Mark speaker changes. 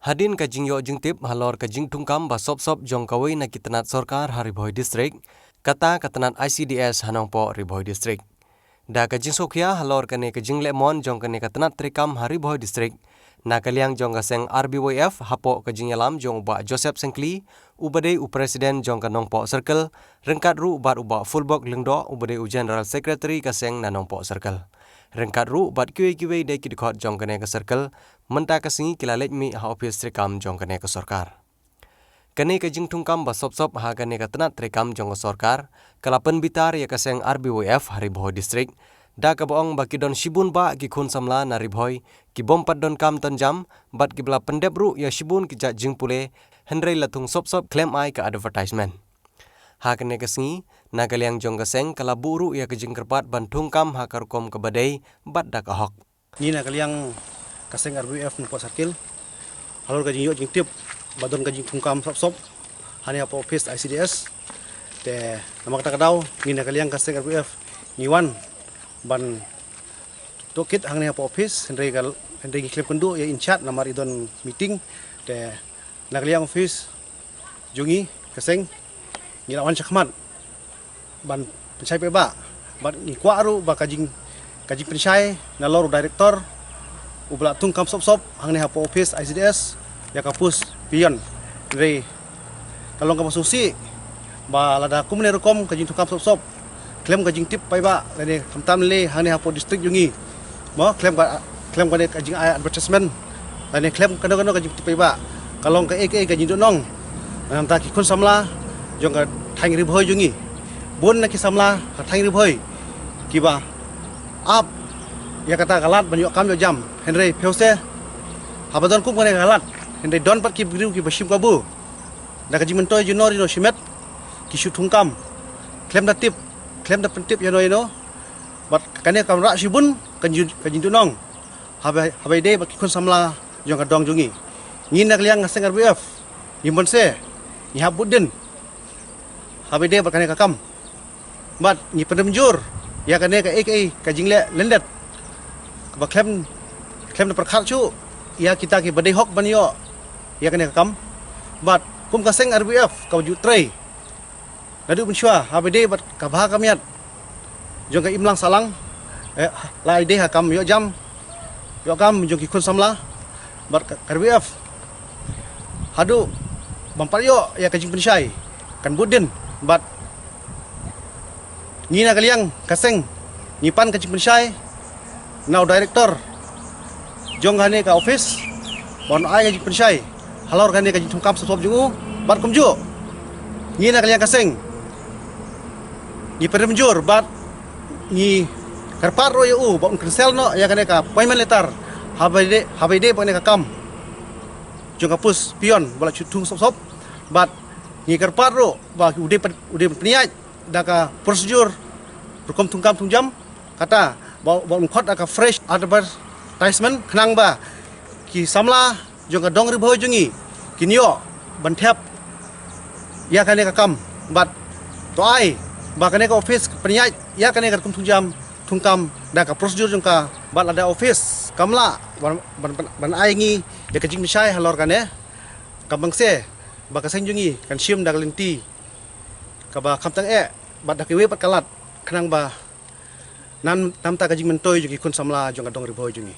Speaker 1: Hadin kajing yo jingtip halor kajing tungkam ba sop jong kawai na kitanat sorkar Haribhoi district kata katanat ICDS Hanongpo Ribhoi district. Da kajing sokya halor kane kajing lemon jong kane katanat trikam Haribhoi district na kaliang jong gaseng RBYF hapo kajing yalam jong uba Joseph Sengkli ubade u presiden jong kanongpo circle rengkat ru ubat uba fullbok lengdo ubade u general secretary kaseng nanongpo circle. Rengkat ru bat kiwe de kidikot jong kane ke circle menta kasingi kilalet mi ha office trikam jong kane ke sorkar. Kane ke jing tungkam ba sop ha kane ke tenat trikam jong ke sorkar kalapen bitar ya kaseng RBWF Haribhoi district da ka boong ba kidon shibun ba ki khun samla na Ribhoi ki bompat don kam tonjam bat ki bla pendep ru ya shibun ki ja jing pule hendrei latung sop claim ai ka advertisement. Ha kane kasingi na kaliang jong kaseng kala buru ya kejing kerpat bantung kam ha karkom ke badai bat da kahok.
Speaker 2: Ni na kaliang kaseng RBF npo sakil halor kajing yo jing tip badon kajing tungkam sop hani apa office ICDS te nama kata kadau ni na kaliang kaseng RBF niwan ban tokit hang ni apa office hendrei klip kendu ya in chat namar idon meeting te na kaliang office jungi kaseng ni lawan cakmat ban pencai peba ban ni kwaru ba kajing pencai na lor director ubla tungkam sop hang ni apa office ICDS ya kapus pion re kalong ka susi ba lada kumne rekom kajing tungkam sop klaim kajing tip pai ba lene kamtam le hang ni apa district jungi mo klaim ka kajing advertisement lene klaim kano kajing tip pai ba kalong ka kajing donong nam ta ki kun samla jong ka thang Ribhoi jungi bon na ki samla thang Ribhoi ki ba ap ya kata galat banyo kam yo jam henry peuse habadon kum kane galat henry don pat ki biru ki bashim kabu da kaji mentoy junori no shimet ki shutung kam klem da pentip ya no bat kane kam ra shibun kanjin dunong habai de ba ki kun samla jong ka dong jungi ngin nak liang ngaseng RBF yimbon se ni habudin habai de ba kane kakam bat ni pendemjur ya kane ka kajing le lendet ba klem da perkhat chu ya kita ki badai hok banyo ya kane kakam bat kum kaseng RBF ka ju trei ladu pensua habede bat ka bah kamiat jong ka imlang salang la ide ha kam yo jam yo kam jong ki kun samla bat RBF hadu bampar yo ya kajing pensyai kan budin bat ngina kaliang kaseng nyipan kajing pensyai now director jong gane ka office bon ai kajing pensyai halor gane kajing tungkam sop jungu bat kumju ngina kaliang kaseng ni peremjur bat ni karpar ro yo bon cancel no ya gane ka appointment letter habede bane ka kam jong ka pus pion bola chutung sop bat ni karpar ro ba ude peniat da ka prosedur rukom tungkam tungjam kata ba khot da ka fresh advertisement khnang ba ki samla jong ka dong Ribhoi jungi kinyo banthap ya kane ka kam bat to ai ba kane ka office peniat ya kane ka tungkam da ka prosedur jong ka bat ada office kamla ban ai ngi ya kajing misai halor kane kabangse ba kaseng jungi kan sim da kalenti ka ba kamtang bat da kiwe pat kalat khnang ba nam ta kajing mentoy jungi kun samla jong ka dong Ribhoi jungi